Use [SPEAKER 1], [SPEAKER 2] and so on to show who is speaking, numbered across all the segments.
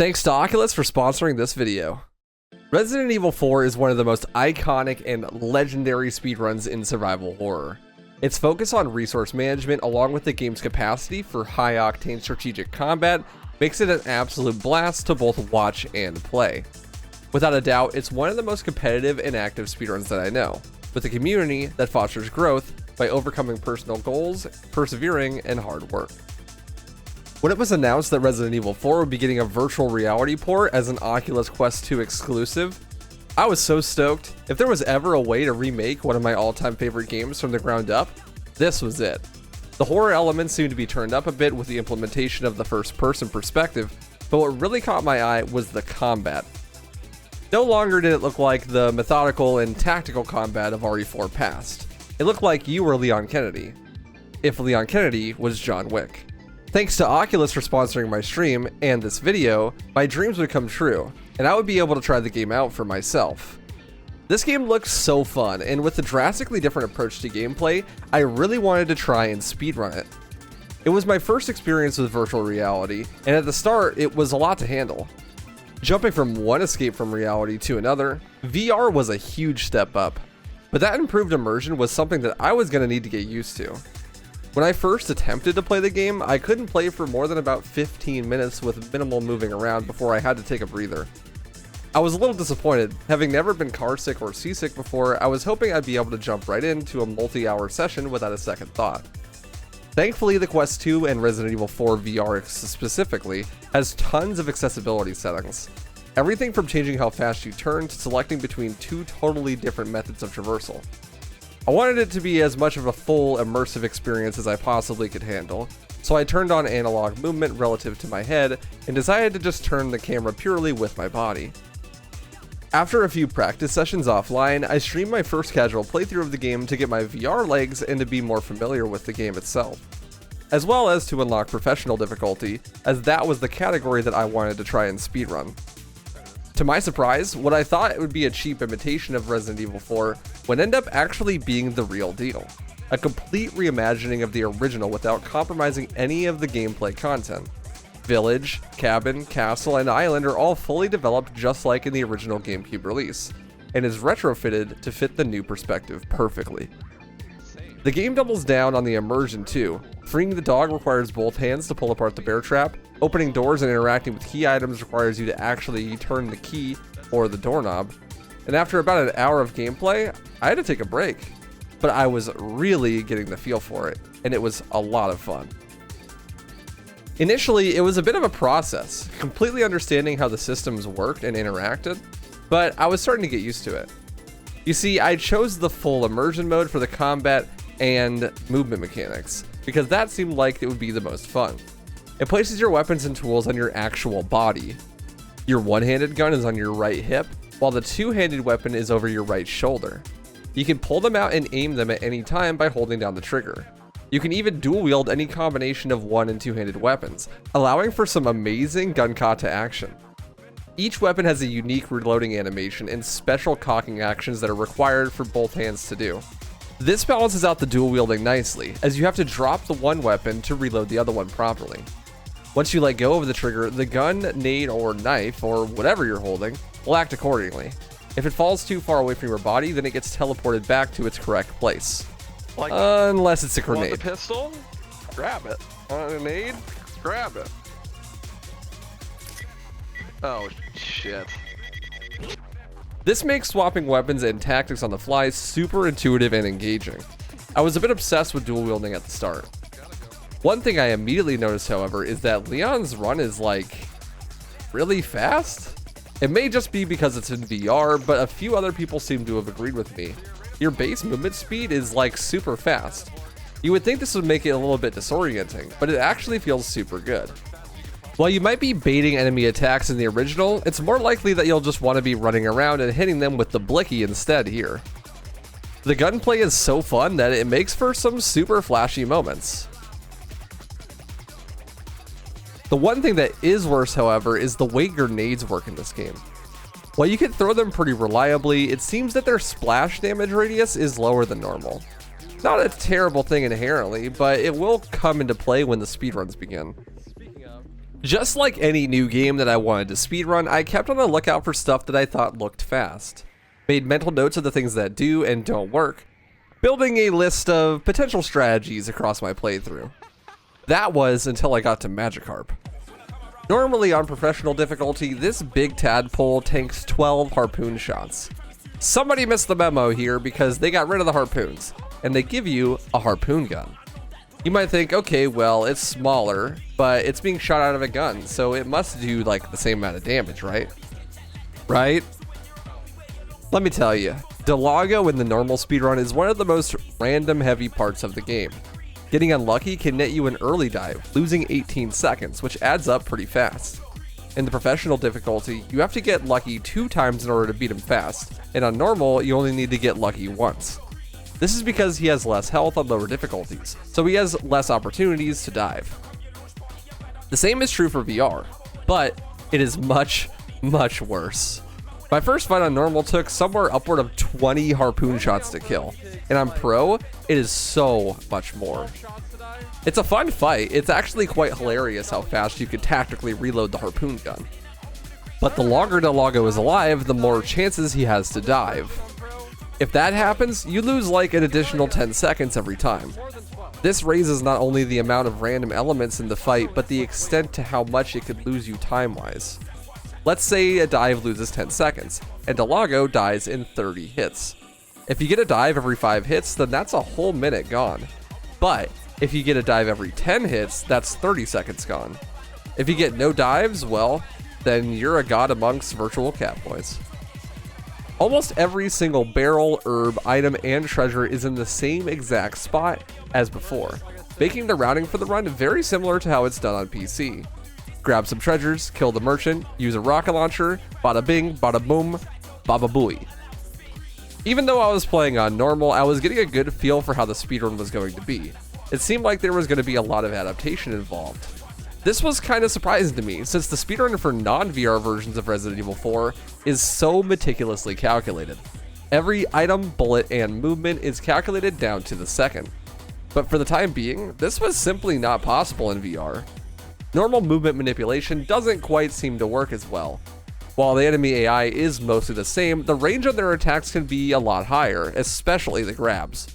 [SPEAKER 1] Thanks to Oculus for sponsoring this video. Resident Evil 4 is one of the most iconic and legendary speedruns in survival horror. Its focus on resource management along with the game's capacity for high-octane strategic combat makes it an absolute blast to both watch and play. Without a doubt, it's one of the most competitive and active speedruns that I know, with a community that fosters growth by overcoming personal goals, persevering, and hard work. When it was announced that Resident Evil 4 would be getting a virtual reality port as an Oculus Quest 2 exclusive, I was so stoked. If there was ever a way to remake one of my all-time favorite games from the ground up, this was it. The horror elements seemed to be turned up a bit with the implementation of the first-person perspective, but what really caught my eye was the combat. No longer did it look like the methodical and tactical combat of RE4 past. It looked like you were Leon Kennedy, if Leon Kennedy was John Wick. Thanks to Oculus for sponsoring my stream and this video, my dreams would come true, and I would be able to try the game out for myself. This game looks so fun, and with a drastically different approach to gameplay, I really wanted to try and speedrun it. It was my first experience with virtual reality, and at the start, it was a lot to handle. Jumping from one escape from reality to another, VR was a huge step up, but that improved immersion was something that I was going to need to get used to. When I first attempted to play the game, I couldn't play for more than about 15 minutes with minimal moving around before I had to take a breather. I was a little disappointed. Having never been car sick or seasick before, I was hoping I'd be able to jump right into a multi-hour session without a second thought. Thankfully, the Quest 2 and Resident Evil 4 VR specifically has tons of accessibility settings. Everything from changing how fast you turn to selecting between two totally different methods of traversal. I wanted it to be as much of a full immersive experience as I possibly could handle, so I turned on analog movement relative to my head and decided to just turn the camera purely with my body. After a few practice sessions offline, I streamed my first casual playthrough of the game to get my VR legs and to be more familiar with the game itself, as well as to unlock professional difficulty, as that was the category that I wanted to try and speedrun. To my surprise, what I thought would be a cheap imitation of Resident Evil 4 would end up actually being the real deal. A complete reimagining of the original without compromising any of the gameplay content. Village, cabin, castle, and island are all fully developed just like in the original GameCube release, and is retrofitted to fit the new perspective perfectly. The game doubles down on the immersion too. Freeing the dog requires both hands to pull apart the bear trap. Opening doors and interacting with key items requires you to actually turn the key or the doorknob. And after about an hour of gameplay, I had to take a break. But I was really getting the feel for it, and it was a lot of fun. Initially, it was a bit of a process, completely understanding how the systems worked and interacted, but I was starting to get used to it. You see, I chose the full immersion mode for the combat and movement mechanics, because that seemed like it would be the most fun. It places your weapons and tools on your actual body. Your one-handed gun is on your right hip, while the two-handed weapon is over your right shoulder. You can pull them out and aim them at any time by holding down the trigger. You can even dual-wield any combination of one- and two-handed weapons, allowing for some amazing gun kata action. Each weapon has a unique reloading animation and special cocking actions that are required for both hands to do. This balances out the dual wielding nicely, as you have to drop the one weapon to reload the other one properly. Once you let go of the trigger, the gun, nade, or knife, or whatever you're holding, will act accordingly. If it falls too far away from your body, then it gets teleported back to its correct place.
[SPEAKER 2] Like,
[SPEAKER 1] unless it's a grenade.
[SPEAKER 2] Want the pistol? Grab it. Want a grenade? Grab it. Oh, shit.
[SPEAKER 1] This makes swapping weapons and tactics on the fly super intuitive and engaging. I was a bit obsessed with dual wielding at the start. One thing I immediately noticed, however, is that Leon's run is like really fast. It may just be because it's in VR, but a few other people seem to have agreed with me. Your base movement speed is like super fast. You would think this would make it a little bit disorienting, but it actually feels super good. While you might be baiting enemy attacks in the original, it's more likely that you'll just want to be running around and hitting them with the blicky instead here. The gunplay is so fun that it makes for some super flashy moments. The one thing that is worse, however, is the way grenades work in this game. While you can throw them pretty reliably, it seems that their splash damage radius is lower than normal. Not a terrible thing inherently, but it will come into play when the speedruns begin. Just like any new game that I wanted to speedrun, I kept on the lookout for stuff that I thought looked fast. Made mental notes of the things that do and don't work, building a list of potential strategies across my playthrough. That was until I got to Magikarp. Normally on professional difficulty, this big tadpole tanks 12 harpoon shots. Somebody missed the memo here because they got rid of the harpoons, and they give you a harpoon gun. You might think, okay, well, it's smaller, but it's being shot out of a gun, so it must do like the same amount of damage, right? Right? Let me tell you, the Lago in the normal speedrun is one of the most random heavy parts of the game. Getting unlucky can net you an early dive, losing 18 seconds, which adds up pretty fast. In the professional difficulty, you have to get lucky 2 times in order to beat him fast, and on normal, you only need to get lucky once. This is because he has less health on lower difficulties, so he has less opportunities to dive. The same is true for VR, but it is much, much worse. My first fight on normal took somewhere upward of 20 harpoon shots to kill, and on pro, it is so much more. It's a fun fight. It's actually quite hilarious how fast you can tactically reload the harpoon gun. But the longer the Lago is alive, the more chances he has to dive. If that happens, you lose like an additional 10 seconds every time. This raises not only the amount of random elements in the fight, but the extent to how much it could lose you time-wise. Let's say a dive loses 10 seconds, and the Lago dies in 30 hits. If you get a dive every 5 hits, then that's a whole minute gone. But if you get a dive every 10 hits, that's 30 seconds gone. If you get no dives, well, then you're a god amongst virtual catboys. Almost every single barrel, herb, item, and treasure is in the same exact spot as before, making the routing for the run very similar to how it's done on PC. Grab some treasures, kill the merchant, use a rocket launcher, bada bing, bada boom, baba booey. Even though I was playing on normal, I was getting a good feel for how the speedrun was going to be. It seemed like there was going to be a lot of adaptation involved. This was kind of surprising to me, since the speedrun for non-VR versions of Resident Evil 4 is so meticulously calculated. Every item, bullet, and movement is calculated down to the second. But for the time being, this was simply not possible in VR. Normal movement manipulation doesn't quite seem to work as well. While the enemy AI is mostly the same, the range of their attacks can be a lot higher, especially the grabs.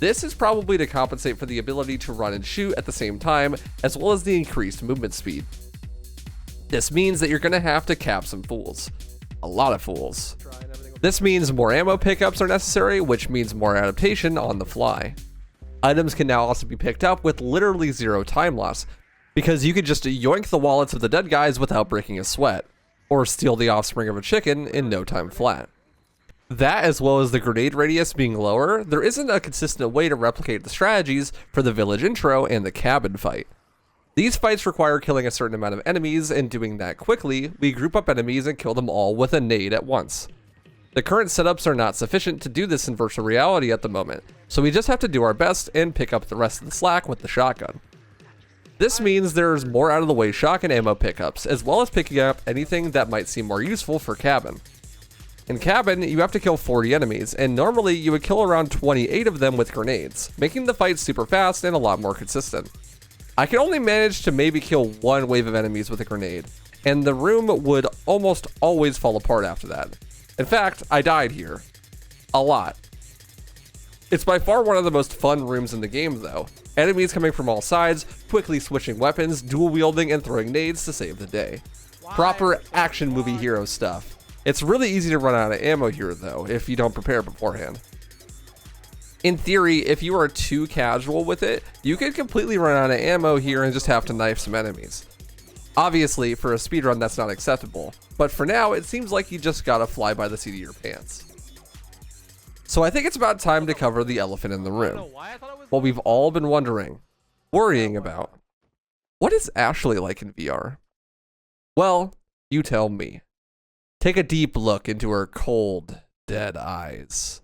[SPEAKER 1] This is probably to compensate for the ability to run and shoot at the same time, as well as the increased movement speed. This means that you're going to have to cap some fools. A lot of fools. This means more ammo pickups are necessary, which means more adaptation on the fly. Items can now also be picked up with literally 0 time loss, because you could just yoink the wallets of the dead guys without breaking a sweat, or steal the offspring of a chicken in no time flat. That, as well as the grenade radius being lower, there isn't a consistent way to replicate the strategies for the village intro and the cabin fight. These fights require killing a certain amount of enemies, and doing that quickly, we group up enemies and kill them all with a nade at once. The current setups are not sufficient to do this in virtual reality at the moment, so we just have to do our best and pick up the rest of the slack with the shotgun. This means there's more out of the way shotgun ammo pickups, as well as picking up anything that might seem more useful for cabin. In cabin, you have to kill 40 enemies, and normally you would kill around 28 of them with grenades, making the fight super fast and a lot more consistent. I can only manage to maybe kill 1 wave of enemies with a grenade, and the room would almost always fall apart after that. In fact, I died here. A lot. It's by far one of the most fun rooms in the game though. Enemies coming from all sides, quickly switching weapons, dual wielding, and throwing nades to save the day. Proper action movie hero stuff. It's really easy to run out of ammo here though, if you don't prepare beforehand. In theory, if you are too casual with it, you could completely run out of ammo here and just have to knife some enemies. Obviously, for a speedrun that's not acceptable, but for now, it seems like you just gotta fly by the seat of your pants. So I think it's about time to cover the elephant in the room. What we've all been wondering, worrying about. What is Ashley like in VR? Well, you tell me. Take a deep look into her cold, dead eyes.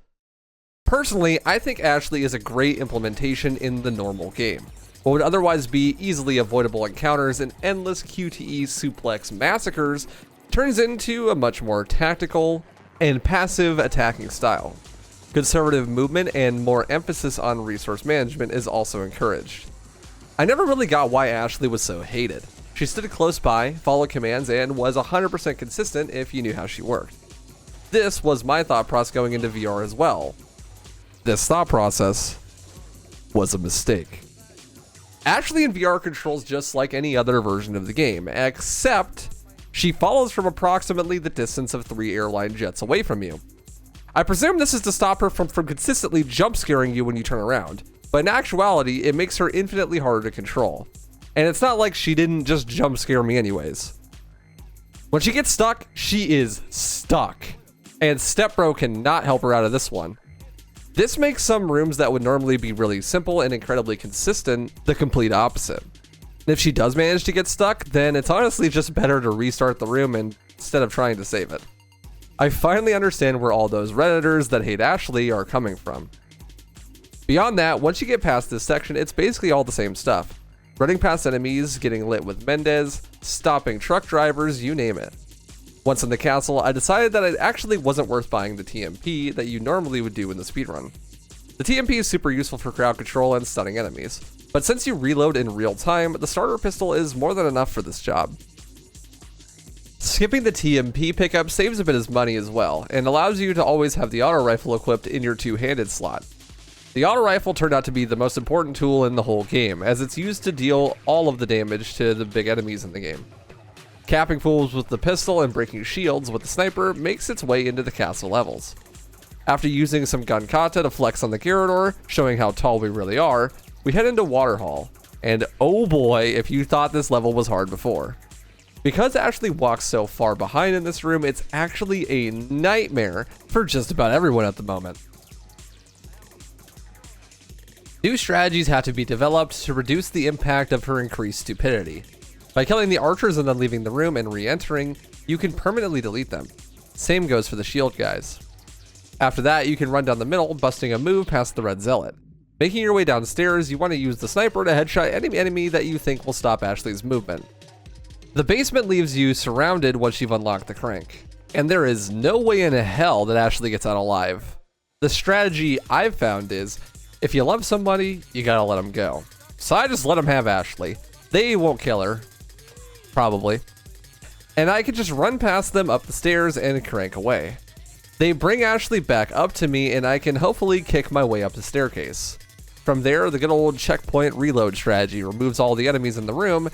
[SPEAKER 1] Personally, I think Ashley is a great implementation in the normal game. What would otherwise be easily avoidable encounters and endless QTE suplex massacres turns into a much more tactical and passive attacking style. Conservative movement and more emphasis on resource management is also encouraged. I never really got why Ashley was so hated. She stood close by, followed commands, and was 100% consistent if you knew how she worked. This was my thought process going into VR as well. This thought process was a mistake. Ashley in VR controls just like any other version of the game, except she follows from approximately the distance of 3 airline jets away from you. I presume this is to stop her from consistently jump scaring you when you turn around, but in actuality, it makes her infinitely harder to control. And it's not like she didn't just jump scare me anyways. When she gets stuck, she is stuck. And Step Bro cannot help her out of this one. This makes some rooms that would normally be really simple and incredibly consistent the complete opposite. And if she does manage to get stuck, then it's honestly just better to restart the room instead of trying to save it. I finally understand where all those Redditors that hate Ashley are coming from. Beyond that, once you get past this section, it's basically all the same stuff. Running past enemies, getting lit with Mendez, stopping truck drivers, you name it. Once in the castle, I decided that it actually wasn't worth buying the TMP that you normally would do in the speedrun. The TMP is super useful for crowd control and stunning enemies, but since you reload in real time, the starter pistol is more than enough for this job. Skipping the TMP pickup saves a bit of money as well, and allows you to always have the auto rifle equipped in your two-handed slot. The auto rifle turned out to be the most important tool in the whole game, as it's used to deal all of the damage to the big enemies in the game. Capping fools with the pistol and breaking shields with the sniper makes its way into the castle levels. After using some gun kata to flex on the Gyarados, showing how tall we really are, we head into Waterhall, and oh boy if you thought this level was hard before. Because Ashley walks so far behind in this room, it's actually a nightmare for just about everyone at the moment. New strategies have to be developed to reduce the impact of her increased stupidity. By killing the archers and then leaving the room and re-entering, you can permanently delete them. Same goes for the shield guys. After that, you can run down the middle, busting a move past the red zealot. Making your way downstairs, you want to use the sniper to headshot any enemy that you think will stop Ashley's movement. The basement leaves you surrounded once you've unlocked the crank, and there is no way in hell that Ashley gets out alive. The strategy I've found is, if you love somebody, you gotta let them go. So I just let them have Ashley. They won't kill her. Probably. And I can just run past them up the stairs and crank away. They bring Ashley back up to me and I can hopefully kick my way up the staircase. From there, the good old checkpoint reload strategy removes all the enemies in the room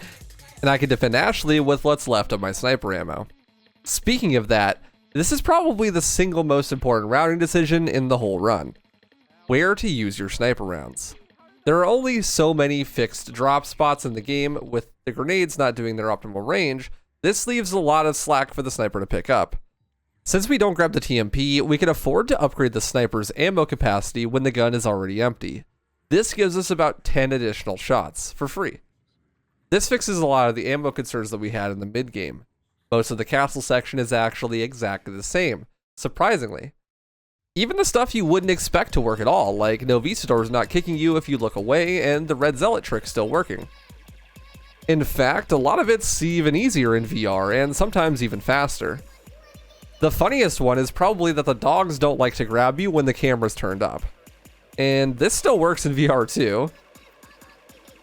[SPEAKER 1] and I can defend Ashley with what's left of my sniper ammo. Speaking of that, this is probably the single most important routing decision in the whole run. Where to use your sniper rounds. There are only so many fixed drop spots in the game, with the grenades not doing their optimal range. This leaves a lot of slack for the sniper to pick up. Since we don't grab the TMP, we can afford to upgrade the sniper's ammo capacity when the gun is already empty. This gives us about 10 additional shots for free. This fixes a lot of the ammo concerns that we had in the mid-game. Most of the castle section is actually exactly the same, surprisingly. Even the stuff you wouldn't expect to work at all, like no Visitors not kicking you if you look away, and the red zealot trick still working. In fact, a lot of it's even easier in VR, and sometimes even faster. The funniest one is probably that the dogs don't like to grab you when the camera's turned up. And this still works in VR too.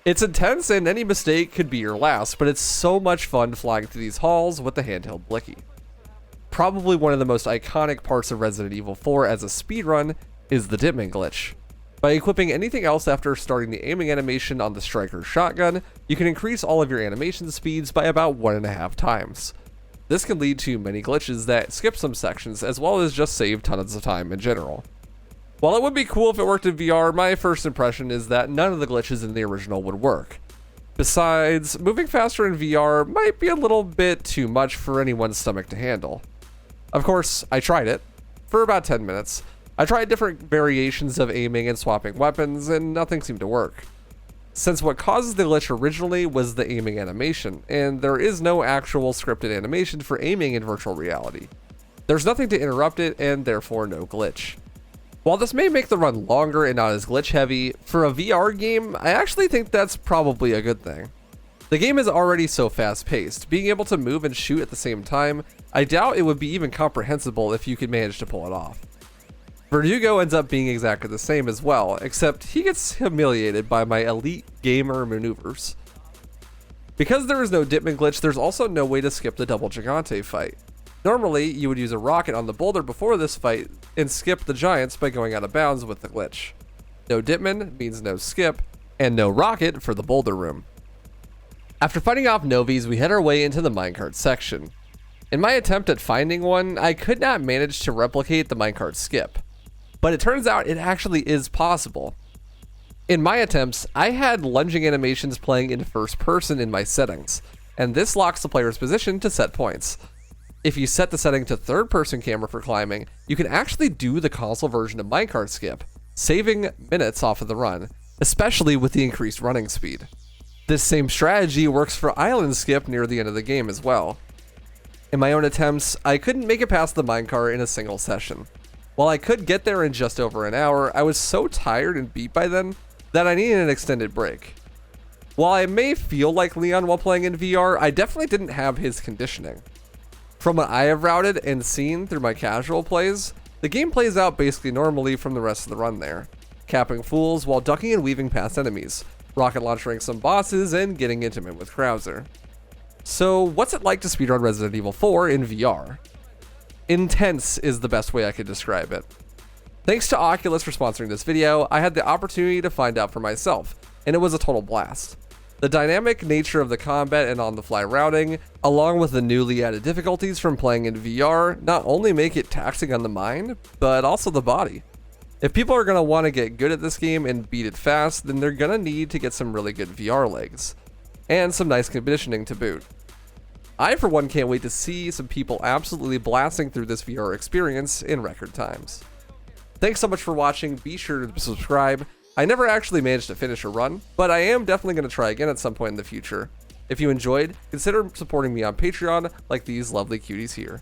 [SPEAKER 1] It's intense and any mistake could be your last, but it's so much fun flying through these halls with the handheld blicky. Probably one of the most iconic parts of Resident Evil 4 as a speedrun is the dipman glitch. By equipping anything else after starting the aiming animation on the striker's shotgun, you can increase all of your animation speeds by about 1.5 times. This can lead to many glitches that skip some sections as well as just save tons of time in general. While it would be cool if it worked in VR, my first impression is that none of the glitches in the original would work. Besides, moving faster in VR might be a little bit too much for anyone's stomach to handle. Of course, I tried it for about 10 minutes. I tried different variations of aiming and swapping weapons, and nothing seemed to work. Since what causes the glitch originally was the aiming animation, and there is no actual scripted animation for aiming in virtual reality. There's nothing to interrupt it, and therefore no glitch. While this may make the run longer and not as glitch heavy, for a VR game, I actually think that's probably a good thing. The game is already so fast paced, being able to move and shoot at the same time, I doubt it would be even comprehensible if you could manage to pull it off. Verdugo ends up being exactly the same as well, except he gets humiliated by my elite gamer maneuvers. Because there is no dipman glitch, there's also no way to skip the double gigante fight. Normally, you would use a rocket on the boulder before this fight and skip the giants by going out of bounds with the glitch. No dipman means no skip, and no rocket for the boulder room. After fighting off Novies, we head our way into the minecart section. In my attempt at finding one, I could not manage to replicate the minecart skip, but it turns out it actually is possible. In my attempts, I had lunging animations playing in first person in my settings, and this locks the player's position to set points. If you set the setting to third person camera for climbing, you can actually do the console version of minecart skip, saving minutes off of the run, especially with the increased running speed. This same strategy works for island skip near the end of the game as well. In my own attempts, I couldn't make it past the minecart in a single session. While I could get there in just over an hour, I was so tired and beat by then that I needed an extended break. While I may feel like Leon while playing in VR, I definitely didn't have his conditioning. From what I have routed and seen through my casual plays, the game plays out basically normally from the rest of the run there, capping fools while ducking and weaving past enemies, rocket launching some bosses, and getting intimate with Krauser. So what's it like to speedrun Resident Evil 4 in VR? Intense is the best way I could describe it. Thanks to Oculus for sponsoring this video, I had the opportunity to find out for myself, and it was a total blast. The dynamic nature of the combat and on-the-fly routing, along with the newly added difficulties from playing in VR, not only make it taxing on the mind, but also the body. If people are going to want to get good at this game and beat it fast, then they're going to need to get some really good VR legs, and some nice conditioning to boot. I, for one, can't wait to see some people absolutely blasting through this VR experience in record times. Thanks so much for watching. Be sure to subscribe. I never actually managed to finish a run, but I am definitely going to try again at some point in the future. If you enjoyed, consider supporting me on Patreon like these lovely cuties here.